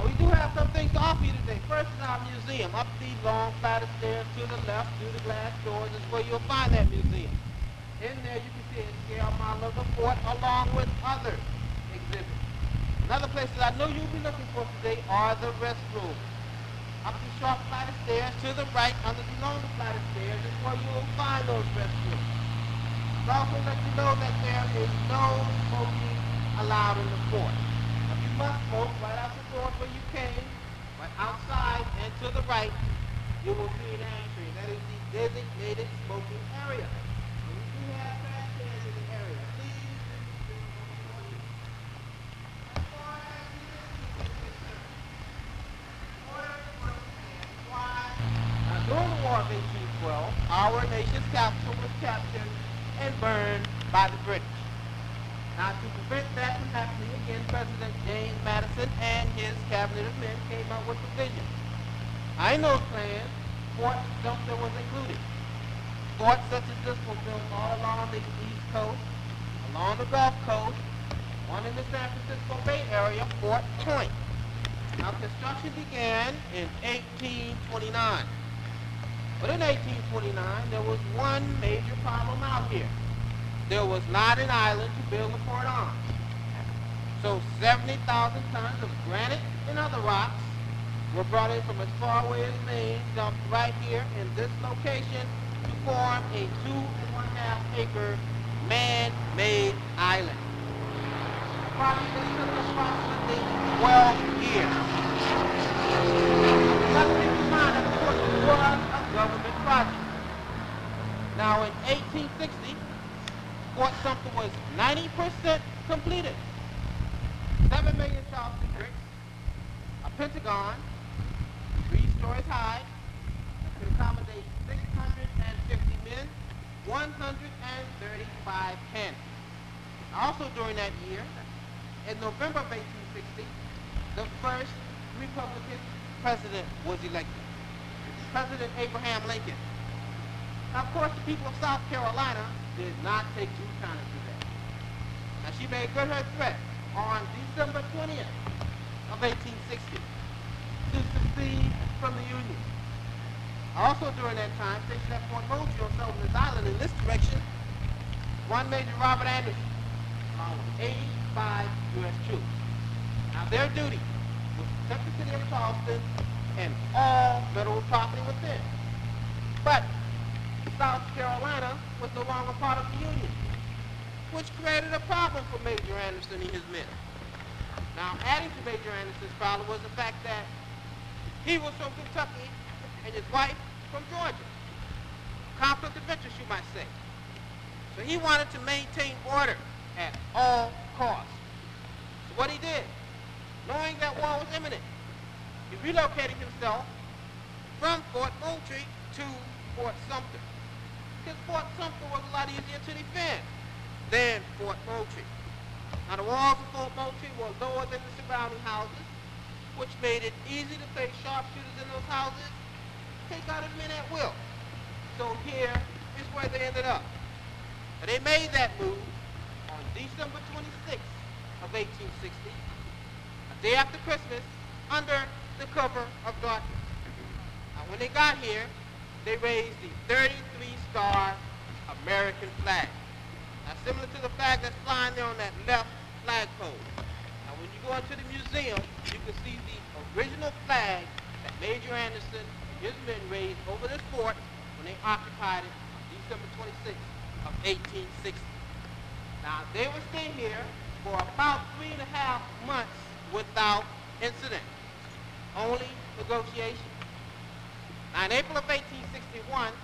we do have some things to offer you today. First is our museum. Up these long flight of stairs to the left through the glass doors is where you'll find that museum. In there you can see a scale model of the fort along with other exhibits. Another place that I know you'll be looking for today are the restrooms. Up the short flight of stairs to the right under the longer flight of stairs is where you will find those restrooms. I'll also let you know that there is no smoking allowed in the fort. Now, you must smoke right out the doors where you came, but outside and to the right, you will see an ashtray. That is the designated smoking area. And we do have trash cans in the area. Please. During the War of 1812, our nation's capital was captured and burned by the British. Now, to prevent that from happening again, President James Madison and his cabinet of men came up with a vision. In those plans, Fort Sumpter was included. Forts such as this were built all along the East Coast, along the Gulf Coast, one in the San Francisco Bay Area, Fort Point. Now, construction began in 1829. But in 1829, there was one major problem out here. There was not an island to build the fort on. So 70,000 tons of granite and other rocks were brought in from as far away as Maine, dumped right here in this location to form a 2.5 acre man-made island. The project took approximately 12 years. Let's keep in mind that the fort was a government project. Now in 1860, Fort Sumpter was 90% completed. 7 million Charleston bricks, a pentagon, 3 stories high, that could accommodate 650 men, 135 cannon. Also during that year, in November of 1860, the first Republican president was elected, President Abraham Lincoln. Now, of course, the people of South Carolina did not take too kindly to that. Now, she made good her threat on December 20th of 1860 to secede from the Union. Also during that time, stationed at Fort Moultrie on Sullivan's Island in this direction, one Major Robert Anderson, along with 85 U.S. troops. Now, their duty was to protect the city of Charleston and all federal property within. But South Carolina was no longer part of the Union, which created a problem for Major Anderson and his men. Now, adding to Major Anderson's problem was the fact that he was from Kentucky and his wife from Georgia. Conflict of interest, you might say. So he wanted to maintain order at all costs. So what he did, knowing that war was imminent, he relocated himself from Fort Moultrie to Fort Sumpter. Because Fort Sumpter was a lot easier to defend than Fort Moultrie. Now, the walls of Fort Moultrie were lower than the surrounding houses, which made it easy to place sharpshooters in those houses, take out his men at will. So here is where they ended up. And they made that move on December 26th of 1860, a day after Christmas, under the cover of darkness. Now, when they got here, they raised the 33-star American flag. Now, similar to the flag that's flying there on that left flagpole. Now, when you go into the museum, you can see the original flag that Major Anderson and his men raised over this fort when they occupied it on December 26th of 1860. Now, they would stay here for about 3.5 months without incident, only negotiation. Now, in April of 1861,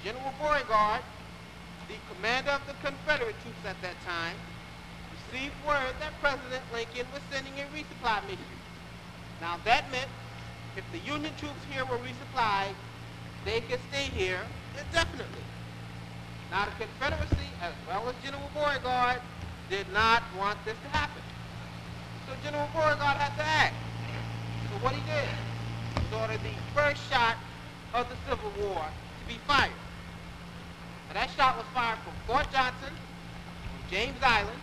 General Beauregard, the commander of the Confederate troops at that time, received word that President Lincoln was sending a resupply mission. Now, that meant if the Union troops here were resupplied, they could stay here indefinitely. Now, the Confederacy, as well as General Beauregard, did not want this to happen. So General Beauregard had to act. So what he did was order the first shot of the Civil War to be fired. Now, that shot was fired from Fort Johnson on James Island,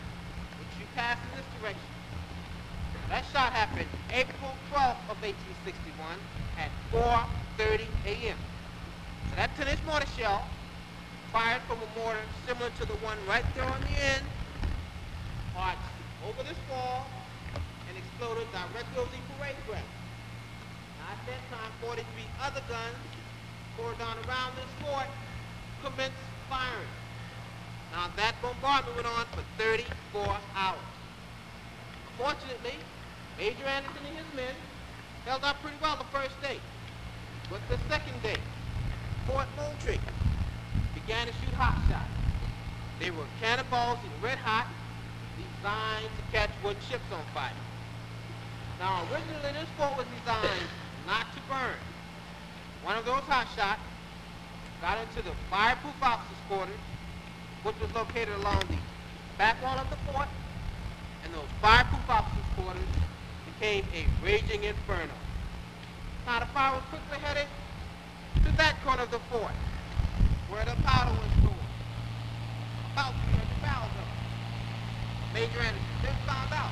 which you pass in this direction. That shot happened April 12th of 1861 at 4:30 a.m. So that 10-inch mortar shell, fired from a mortar similar to the one right there on the end, arched over this wall and exploded directly over the parade ground. Now at that time, 43 other guns cordoned around this fort commenced firing. Now that bombardment went on for 34 hours. Fortunately, Major Anderson and his men held up pretty well the first day. But the second day, Fort Moultrie began to shoot hot shots. They were cannonballs in red hot, designed to catch wooden ships on fire. Now originally this fort was designed not to burn. One of those hot shots got into the fireproof officers' quarters, which was located along the back wall of the fort, and those fireproof officers' quarters became a raging inferno. Now the fire was quickly headed to that corner of the fort, where the powder was stored. About 300 barrels of it. Major Anderson then found out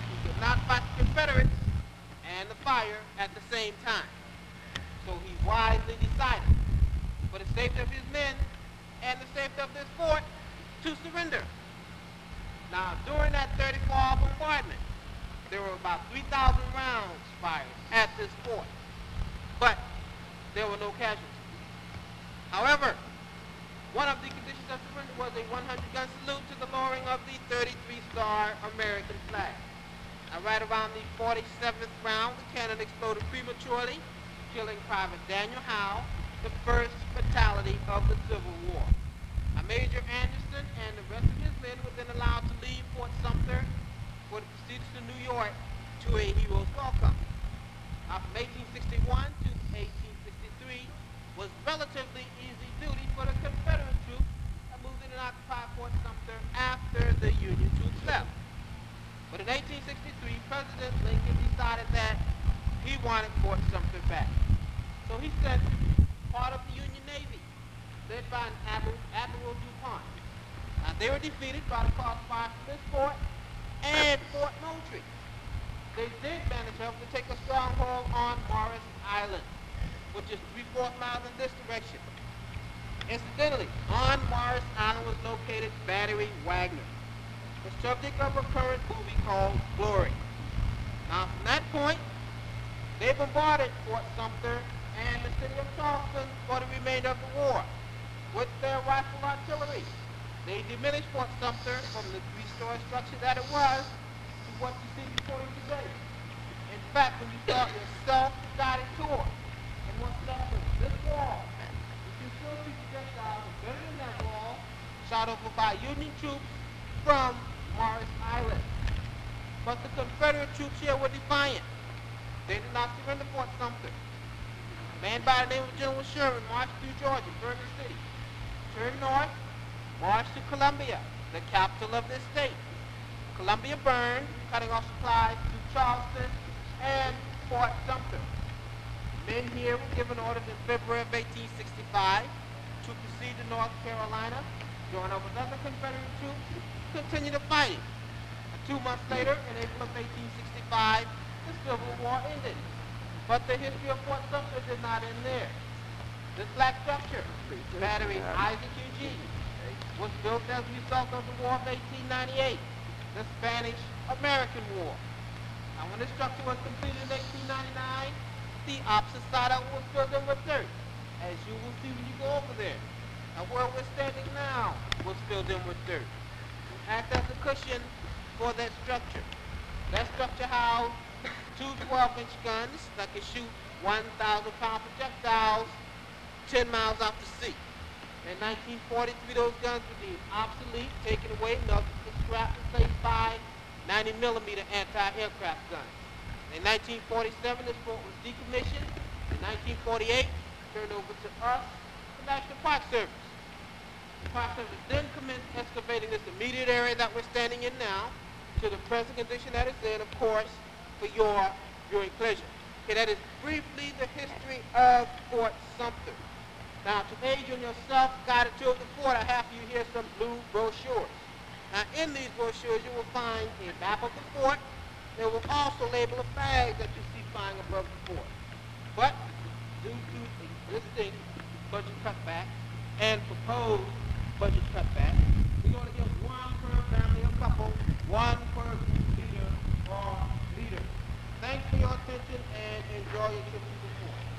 he could not fight the Confederates and the fire at the same time. So he wisely decided, for the safety of his men and the safety of this fort, to surrender. Now, during that 34-hour bombardment, there were about 3,000 rounds fired at this fort, but there were no casualties. However, one of the conditions of surrender was a 100-gun salute to the lowering of the 33-star American flag. Now, right around the 47th round, the cannon exploded prematurely, killing Private Daniel Howe, the first fatality of the Civil War. Now, Major Anderson and the rest of his men were then allowed to leave Fort Sumpter for the proceedings to New York to a hero's welcome. Now, from 1861 to 1863 was relatively easy duty for the Confederate troops that moved in and occupied Fort Sumpter after the Union troops left. But in 1863, President Lincoln decided that he wanted Fort Sumpter back. So he sent part of the Union Navy, led by an Admiral DuPont. Now, they were defeated by the crossfire from this fort and Fort Moultrie. They did manage, however, to take a stronghold on Morris Island, which is 3/4 miles in this direction. Incidentally, on Morris Island was located Battery Wagner, the subject of a current movie called Glory. Now, from that point, they bombarded Fort Sumpter and the city of Charleston for the remainder of the war with their rifle artillery. They diminished Fort Sumpter from the 3-story structure that it was to what you see before you today. In fact, when you start your self-guided tour and what's left of this wall, you can still see projectiles embedded in that wall, shot over by Union troops from Morris Island. But the Confederate troops here were defiant. They did not surrender Fort Sumpter. A man by the name of General Sherman marched through Georgia, Bergen City, turned north, marched to Columbia, the capital of this state. Columbia burned, cutting off supplies to Charleston and Fort Sumpter. Men here were given orders in February of 1865 to proceed to North Carolina, join up with other Confederate troops, continue the fighting. 2 months later, in April of 1865, the Civil War ended. But the history of Fort Sumpter did not end there. This black structure, Battery Isaac Eugene, was built as a result of the War of 1898, the Spanish-American War. Now, when this structure was completed in 1899, the opposite side of it was filled in with dirt, as you will see when you go over there. Now, where we're standing now was filled in with dirt to act as a cushion for that structure. That structure housed 2 12-inch guns that could shoot 1,000-pound projectiles 10 miles out to sea. In 1943, those guns were deemed obsolete, taken away, melted to scrap, replaced by 90-millimeter anti-aircraft guns. In 1947, this fort was decommissioned. In 1948, turned over to us, the National Park Service. The Park Service then commenced excavating this immediate area that we're standing in now to the present condition that it's in, of course, for your viewing pleasure. Okay, that is briefly the history of Fort Sumpter. Now, to aid you in your self-guided tour of the fort, I have for you here some blue brochures. Now, in these brochures, you will find a map of the fort, They will also label a bag that you see flying above the fort. But due to existing budget cutbacks and proposed budget cutbacks, we're going to give one per family or couple, one per leader or leader. Thanks for your attention and enjoy your trip to the fort.